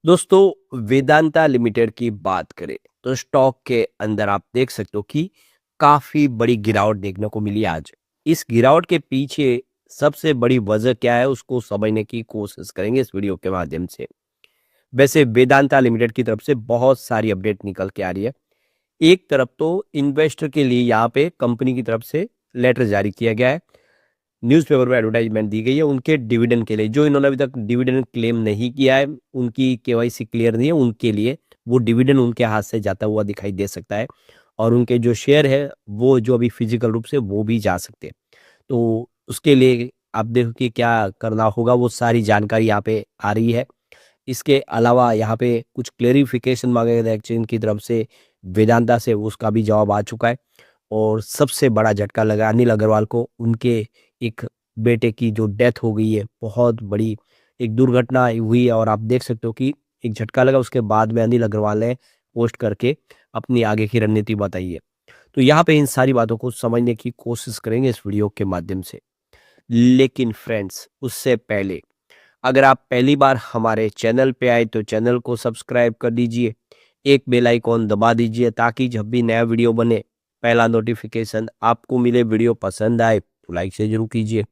दोस्तों वेदांता लिमिटेड की बात करें तो स्टॉक के अंदर आप देख सकते हो कि काफी बड़ी गिरावट देखने को मिली आज। इस गिरावट के पीछे सबसे बड़ी वजह क्या है उसको समझने की कोशिश करेंगे इस वीडियो के माध्यम से। वैसे वेदांता लिमिटेड की तरफ से बहुत सारी अपडेट निकल के आ रही है। एक तरफ तो इन्वेस्टर के लिए यहाँ पे कंपनी की तरफ से लेटर जारी किया गया है, न्यूज़पेपर में एडवर्टाइजमेंट दी गई है उनके डिविडेंड के लिए। जो इन्होंने अभी तक डिविडेंड क्लेम नहीं किया है, उनकी केवाईसी क्लियर नहीं है, उनके लिए वो डिविडेंड उनके हाथ से जाता हुआ दिखाई दे सकता है। और उनके जो शेयर है वो जो अभी फिजिकल रूप से वो भी जा सकते हैं। तो उसके लिए आप देखो कि क्या करना होगा, वो सारी जानकारी यहाँ पे आ रही है। इसके अलावा यहाँ पे कुछ क्लेरिफिकेशन मांगे गए एक्सचेंज की तरफ से, वेदांता से, उसका भी जवाब आ चुका है। और सबसे बड़ा झटका लगा अनिल अग्रवाल को, उनके एक बेटे की जो डेथ हो गई है, बहुत बड़ी एक दुर्घटना हुई है। और आप देख सकते हो कि एक झटका लगा, उसके बाद में अनिल अग्रवाल ने पोस्ट करके अपनी आगे की रणनीति बताई है। तो यहाँ पे इन सारी बातों को समझने की कोशिश करेंगे इस वीडियो के माध्यम से। लेकिन फ्रेंड्स उससे पहले अगर आप पहली बार हमारे चैनल पे आए तो चैनल को सब्सक्राइब कर दीजिए, एक बेल आइकॉन दबा दीजिए ताकि जब भी नया वीडियो बने पहला नोटिफिकेशन आपको मिले। वीडियो पसंद आए तो लाइक से जरूर कीजिए।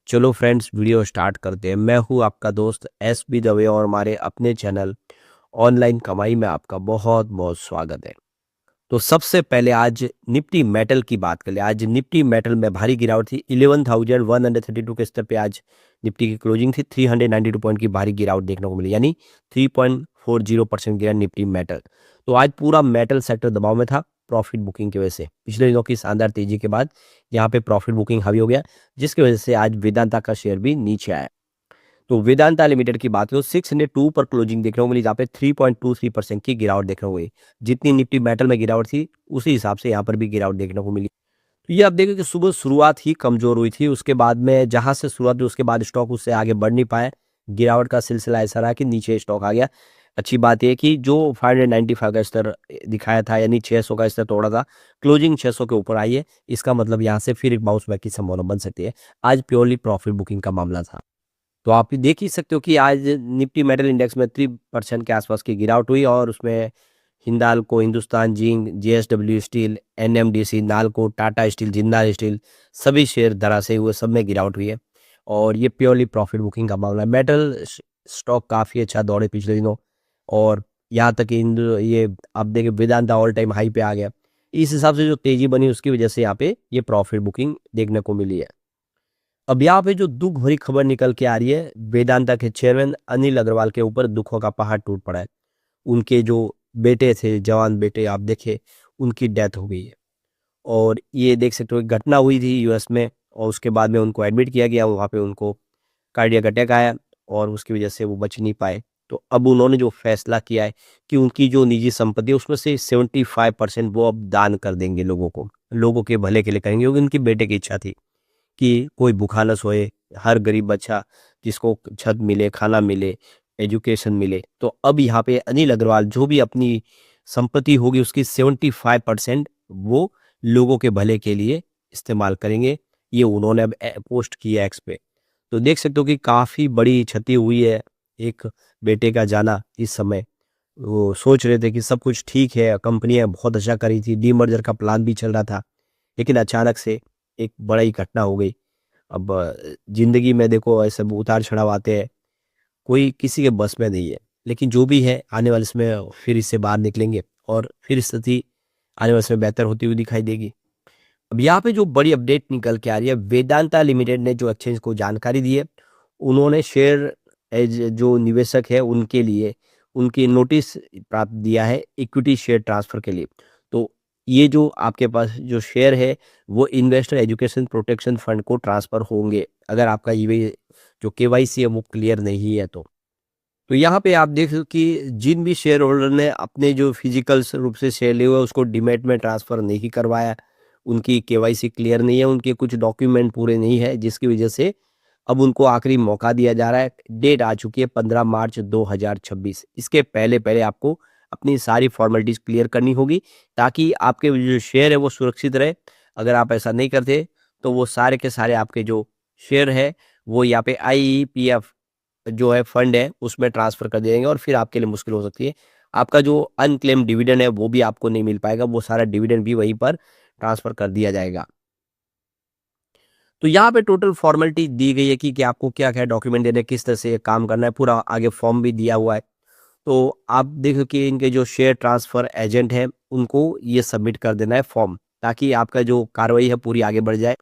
चलो फ्रेंड्स वीडियो स्टार्ट करते हैं। मैं हूँ आपका दोस्त एस बी दवे और हमारे अपने चैनल ऑनलाइन कमाई में आपका बहुत बहुत स्वागत है। तो सबसे पहले आज निफ्टी मेटल की बात कर ले। आज निफ्टी मेटल में भारी गिरावट थी, 11,132 के स्तर पे आज निफ्टी की क्लोजिंग थी। 392 पॉइंट की भारी गिरावट देखने को मिली, यानी 3.40% गिरा निफ्टी मेटल। तो आज पूरा मेटल सेक्टर दबाव में था प्रॉफिट बुकिंग की वजह से। पिछले दिनों की शानदार तेजी के बाद यहाँ पे प्रॉफिट बुकिंग हावी हो गया, जिसकी वजह से आज वेदांता का शेयर भी नीचे आया। तो वेदांता लिमिटेड की बात करो 602 पर क्लोजिंग देखने को मिली, जहाँ पे 3.23% की गिरावट देखने को मिली। जितनी निफ्टी मेटल में गिरावट थी उसी हिसाब से यहाँ पर भी गिरावट देखने को मिली। तो ये आप देखिए कि सुबह शुरुआत ही कमजोर हुई थी, उसके बाद में जहां से शुरुआत हुई उसके बाद स्टॉक उससे आगे बढ़ नहीं पाया। गिरावट का सिलसिला ऐसा रहा कि नीचे स्टॉक आ गया। अच्छी बात यह कि जो 595 का स्तर दिखाया था, यानी 600 का स्तर तोड़ा था, क्लोजिंग 600 के ऊपर आई है। इसका मतलब यहाँ से फिर एक बाउंस बैक की संभावना बन सकती है। आज प्योरली प्रॉफिट बुकिंग का मामला था। तो आप ये देख ही सकते हो कि आज निफ्टी मेटल इंडेक्स में 3% के आसपास की गिरावट हुई और उसमें Hindalco, Hindustan zinc, JSW steel, NMDC, NALCO, Tata steel, Jindal steel, सभी शेयर धराशायी हुए, सब में गिरावट हुई है। और ये प्योरली प्रॉफिट बुकिंग का मामला है। मेटल स्टॉक काफ़ी अच्छा दौड़े पिछले दिनों, और यहाँ तक कि ये आप देखिए वेदांता ऑल टाइम हाई पे आ गया। इस हिसाब से जो तेजी बनी उसकी वजह से यहाँ पे ये प्रॉफिट बुकिंग देखने को मिली है। अब यहाँ पे जो दुख भरी खबर निकल के आ रही है, वेदांता के चेयरमैन अनिल अग्रवाल के ऊपर दुखों का पहाड़ टूट पड़ा है। उनके जो बेटे थे, जवान बेटे, आप देखे उनकी डेथ हो गई है। और ये देख सकते हो एक घटना हुई थी यूएस में, और उसके बाद में उनको एडमिट किया गया, वहाँ पे उनको कार्डियक अटैक आया और उसकी वजह से वो बच नहीं पाए। तो अब उन्होंने जो फैसला किया है कि उनकी जो निजी संपत्ति है उसमें से 75% वो अब दान कर देंगे लोगों को, लोगों के भले के लिए करेंगे, क्योंकि उनकी बेटे की इच्छा थी कि कोई भूखा न सोए, हर गरीब बच्चा जिसको छत मिले, खाना मिले, एजुकेशन मिले। तो अब यहाँ पे अनिल अग्रवाल जो भी अपनी संपत्ति होगी उसकी 75% वो लोगों के भले के लिए इस्तेमाल करेंगे। ये उन्होंने अब पोस्ट किया है एक्स पे। तो देख सकते हो कि काफ़ी बड़ी क्षति हुई है एक बेटे का जाना इस समय। वो सोच रहे थे कि सब कुछ ठीक है, कंपनियां बहुत अच्छा करी थी, डीमर्जर का प्लान भी चल रहा था, लेकिन अचानक से एक बड़ी घटना हो गई। अब ज़िंदगी में देखो ऐसे उतार चढ़ाव आते हैं, कोई किसी के बस में नहीं है। लेकिन जो भी है आने वाले समय फिर इससे बाहर निकलेंगे और फिर स्थिति आने वाले समय बेहतर होती हुई दिखाई देगी। अब यहाँ पे जो बड़ी अपडेट निकल के आ रही है, वेदांता लिमिटेड ने जो एक्सचेंज को जानकारी दी है, उन्होंने शेयर एज जो निवेशक है उनके लिए उनकी नोटिस प्राप्त दिया है इक्विटी शेयर ट्रांसफर के लिए। तो ये जो आपके पास जो शेयर है वो इन्वेस्टर एजुकेशन प्रोटेक्शन फंड को ट्रांसफर होंगे, अगर आपका ये जो केवाईसी है वो क्लियर नहीं है तो यहाँ पे आप देख कि जिन भी शेयर होल्डर ने अपने जो फिजिकल रूप से शेयर लिए हुए उसको डीमैट में ट्रांसफर नहीं करवाया, उनकी केवाईसी क्लियर नहीं है, उनके कुछ डॉक्यूमेंट पूरे नहीं है, जिसकी वजह से अब उनको आखिरी मौका दिया जा रहा है। डेट आ चुकी है 15 मार्च 2026। इसके पहले पहले आपको अपनी सारी फॉर्मेलिटीज क्लियर करनी होगी ताकि आपके जो शेयर है वो सुरक्षित रहे। अगर आप ऐसा नहीं करते तो वो सारे के सारे आपके जो शेयर है वो यहाँ पे IEPF जो है फंड है उसमें ट्रांसफ़र कर देंगे और फिर आपके लिए मुश्किल हो सकती है। आपका जो अनक्लेम्ड डिविडेंड है वो भी आपको नहीं मिल पाएगा, वो सारा डिविडेंड भी वहीं पर ट्रांसफ़र कर दिया जाएगा। तो यहाँ पे टोटल फॉर्मेलिटी दी गई है कि आपको क्या-क्या डॉक्यूमेंट देने हैं, किस तरह से ये काम करना है, पूरा आगे फॉर्म भी दिया हुआ है। तो आप देखो कि इनके जो शेयर ट्रांसफ़र एजेंट हैं, उनको ये सबमिट कर देना है फॉर्म, ताकि आपका जो कार्रवाई है पूरी आगे बढ़ जाए।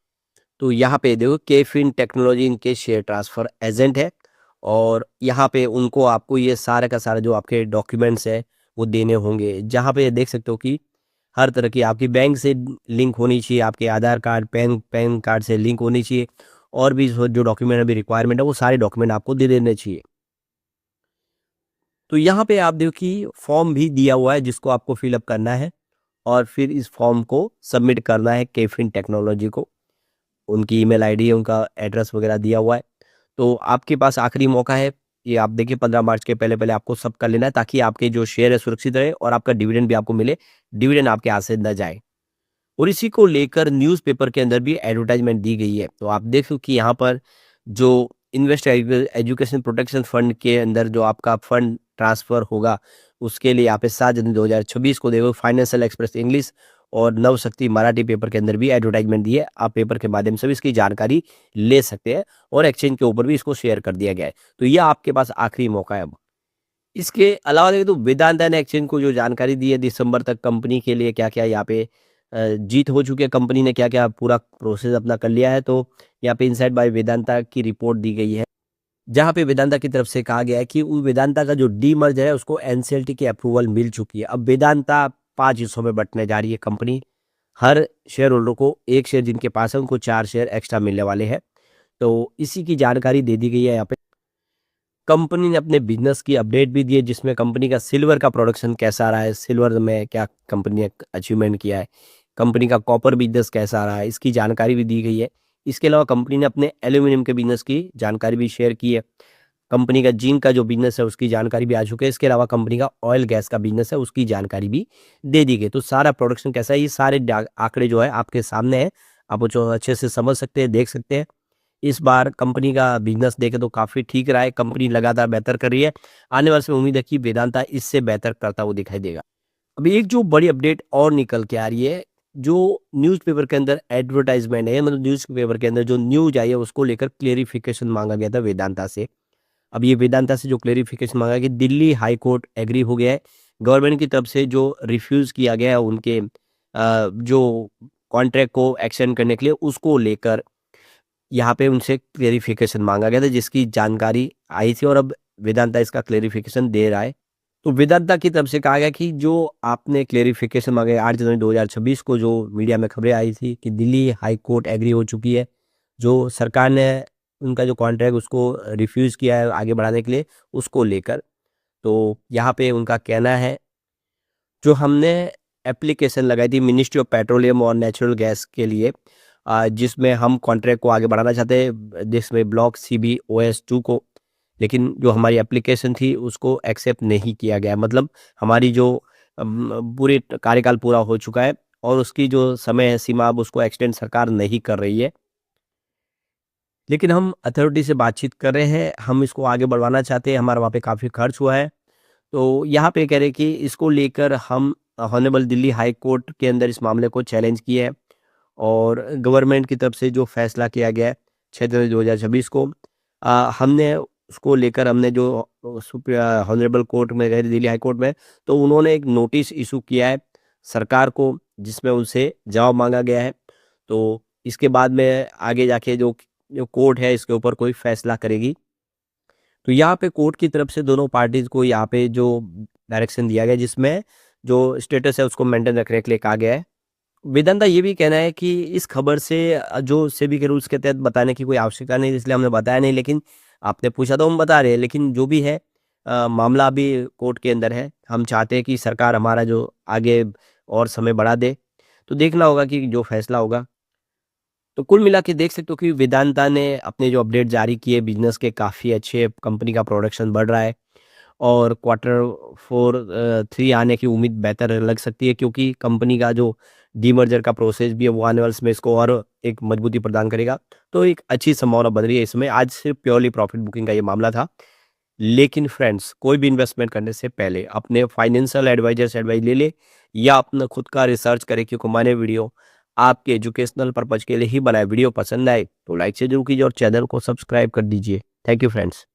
तो यहाँ पे देखो केफिन टेक्नोलॉजी इनके शेयर ट्रांसफ़र एजेंट है और यहाँ पे उनको आपको ये सारा का सारा जो आपके डॉक्यूमेंट्स हैं, वो देने होंगे। जहाँ पे देख सकते हो कि हर तरह की आपकी बैंक से लिंक होनी चाहिए, आपके आधार कार्ड, पैन कार्ड से लिंक होनी चाहिए और भी जो डॉक्यूमेंट अभी रिक्वायरमेंट है, वो सारे डॉक्यूमेंट आपको दे देने चाहिए। तो यहाँ पे आप देखो कि फॉर्म भी दिया हुआ है जिसको आपको फिल अप करना है और फिर इस फॉर्म को सबमिट करना है केफिन टेक्नोलॉजी को। उनकी ईमेल आईडी है, उनका एड्रेस वगैरह दिया हुआ है। तो आपके पास आखिरी मौका है, ये आप देखिए 15 मार्च के पहले-पहले आपको सब कर लेना है ताकि आपके जो शेयर है सुरक्षित रहे और आपका डिविडेंड भी आपको मिले, डिविडेंड आपके हाथ से ना जाए। और इसी को लेकर न्यूज़पेपर के अंदर भी एडवर्टाइज़मेंट दी गई है। तो आप देखो कि यहाँ पर जो इन्वेस्ट एजुकेशन प्रोटेक्शन फंड के अंदर जो आपका फंड ट्रांसफ़र होगा, उसके लिए यहाँ पे 7 जनवरी 2026 को देखो फाइनेंशियल एक्सप्रेस इंग्लिश और नवशक्ति मराठी पेपर के अंदर भी एडवर्टाइज़मेंट दी है। आप पेपर के माध्यम से भी इसकी जानकारी ले सकते हैं और एक्सचेंज के ऊपर भी इसको शेयर कर दिया गया है। तो ये आपके पास आखिरी मौका है अब। इसके अलावा देखें तो वेदांता ने एक्सचेंज को जो जानकारी दी है दिसंबर तक कंपनी के लिए क्या-क्या यहाँ पे जीत हो चुकी है, कंपनी ने क्या-क्या पूरा प्रोसेस अपना कर लिया है। तो यहाँ पे इनसाइड बाय वेदांता की रिपोर्ट दी गई है, जहाँ पे वेदांता की तरफ से कहा गया है कि वो वेदांता का जो डीमर्जर है उसको एनसीएलटी की अप्रूवल मिल चुकी है। अब वेदांता 5 हिस्सों में बँटने जा रही है कंपनी। हर शेयर होल्डर को 1 शेयर जिनके पास है उनको 4 शेयर एक्स्ट्रा मिलने वाले हैं। तो इसी की जानकारी दे दी गई है यहाँ पे। कंपनी ने अपने बिज़नेस की अपडेट भी दी है जिसमें कंपनी का सिल्वर का प्रोडक्शन कैसा रहा है, सिल्वर में क्या कंपनी ने अचीवमेंट किया है, कंपनी का कॉपर बिज़नेस कैसा रहा है, इसकी जानकारी भी दी गई है। इसके अलावा कंपनी ने अपने एल्यूमीनियम के बिज़नेस की जानकारी भी शेयर की है। कंपनी का जिंक का जो बिज़नेस है उसकी जानकारी भी आ चुकी है। इसके अलावा कंपनी का ऑयल गैस का बिज़नेस है उसकी जानकारी भी दे दी गई। तो सारा प्रोडक्शन कैसा है ये सारे आंकड़े जो है आपके सामने है। आप जो अच्छे से समझ सकते हैं, देख सकते हैं। इस बार कंपनी का बिज़नेस देखें तो काफ़ी ठीक रहा है, कंपनी लगातार बेहतर कर रही है। आने वाले समय में उम्मीद है कि वेदांता इससे बेहतर करता हुआ दिखाई देगा। अभी एक जो बड़ी अपडेट और निकल के आ रही है, जो न्यूज़पेपर के अंदर एडवर्टाइज़मेंट है मतलब न्यूज़पेपर के अंदर जो न्यूज़ आई है उसको लेकर क्लेरिफ़िकेशन माँगा गया था वेदांता से। अब ये वेदांता से जो क्लेरिफ़िकेशन माँगा कि दिल्ली हाई कोर्ट एग्री हो गया है। गवर्नमेंट की तरफ से जो रिफ्यूज़ किया गया है उनके जो कॉन्ट्रैक्ट को एक्सटेंड करने के लिए उसको लेकर यहाँ पे उनसे क्लेरिफ़िकेशन माँगा गया था जिसकी जानकारी आई थी और अब वेदांता इसका क्लेरिफ़िकेशन दे रहा है। तो वेदांता की तरफ से कहा गया कि जो आपने क्लेरिफ़िकेशन माँगे 8 जनवरी 2026 को जो मीडिया में खबरें आई थी कि दिल्ली हाई कोर्ट एग्री हो चुकी है। जो सरकार ने उनका जो कॉन्ट्रैक्ट उसको रिफ्यूज़ किया है आगे बढ़ाने के लिए उसको लेकर। तो यहाँ पे उनका कहना है जो हमने एप्लीकेशन लगाई थी मिनिस्ट्री ऑफ पेट्रोलियम और नेचुरल गैस के लिए जिसमें हम कॉन्ट्रैक्ट को आगे बढ़ाना चाहते हैं जिसमें ब्लॉक CBOS 2 को, लेकिन जो हमारी एप्लीकेशन थी उसको एक्सेप्ट नहीं किया गया। मतलब हमारी जो पूरी कार्यकाल पूरा हो चुका है और उसकी जो समय है सीमा अब उसको एक्सटेंड सरकार नहीं कर रही है। लेकिन हम अथॉरिटी से बातचीत कर रहे हैं, हम इसको आगे बढ़वाना चाहते हैं, हमारा वहाँ पे काफ़ी खर्च हुआ है। तो यहाँ पे कह रहे हैं कि इसको लेकर हम हॉनरेबल दिल्ली हाई कोर्ट के अंदर इस मामले को चैलेंज किए हैं और गवर्नमेंट की तरफ से जो फैसला किया गया है 6 जनवरी 2026 को हमने उसको लेकर हमने जो हॉनरेबल कोर्ट में गए दिल्ली हाई कोर्ट में, तो उन्होंने एक नोटिस इशू किया है सरकार को जिसमें उनसे जवाब मांगा गया है। तो इसके बाद में आगे जाके जो जो कोर्ट है इसके ऊपर कोई फैसला करेगी। तो यहाँ पे कोर्ट की तरफ से दोनों पार्टीज़ को यहाँ पे जो डायरेक्शन दिया गया जिसमें जो स्टेटस है उसको मेंटेन रखने के लिए कहा गया है। वेदांता ये भी कहना है कि इस खबर से जो सेबी के रूल्स के तहत बताने की कोई आवश्यकता नहीं इसलिए हमने बताया नहीं, लेकिन आपने पूछा तो हम बता रहे हैं। लेकिन जो भी है मामला अभी कोर्ट के अंदर है। हम चाहते हैं कि सरकार हमारा जो आगे और समय बढ़ा दे। तो देखना होगा कि जो फैसला होगा। तो कुल मिला के देख सकते हो कि वेदांता ने अपने जो अपडेट जारी किए बिज़नेस के काफ़ी अच्छे, कंपनी का प्रोडक्शन बढ़ रहा है और क्वार्टर 4 3 आने की उम्मीद बेहतर लग सकती है क्योंकि कंपनी का जो डीमर्जर का प्रोसेस भी है वो आने वाले समय इसको और एक मजबूती प्रदान करेगा। तो एक अच्छी संभावना बन रही है इसमें। आज सिर्फ प्योरली प्रॉफिट बुकिंग का ये मामला था। लेकिन फ्रेंड्स कोई भी इन्वेस्टमेंट करने से पहले अपने फाइनेंशियल एडवाइजर से एडवाइस ले ले या अपना खुद का रिसर्च करे, क्योंकि मैंने वीडियो आपके एजुकेशनल पर्पज के लिए ही बनाया। वीडियो पसंद आए तो लाइक से जरूर कीजिए और चैनल को सब्सक्राइब कर दीजिए। Thank you friends.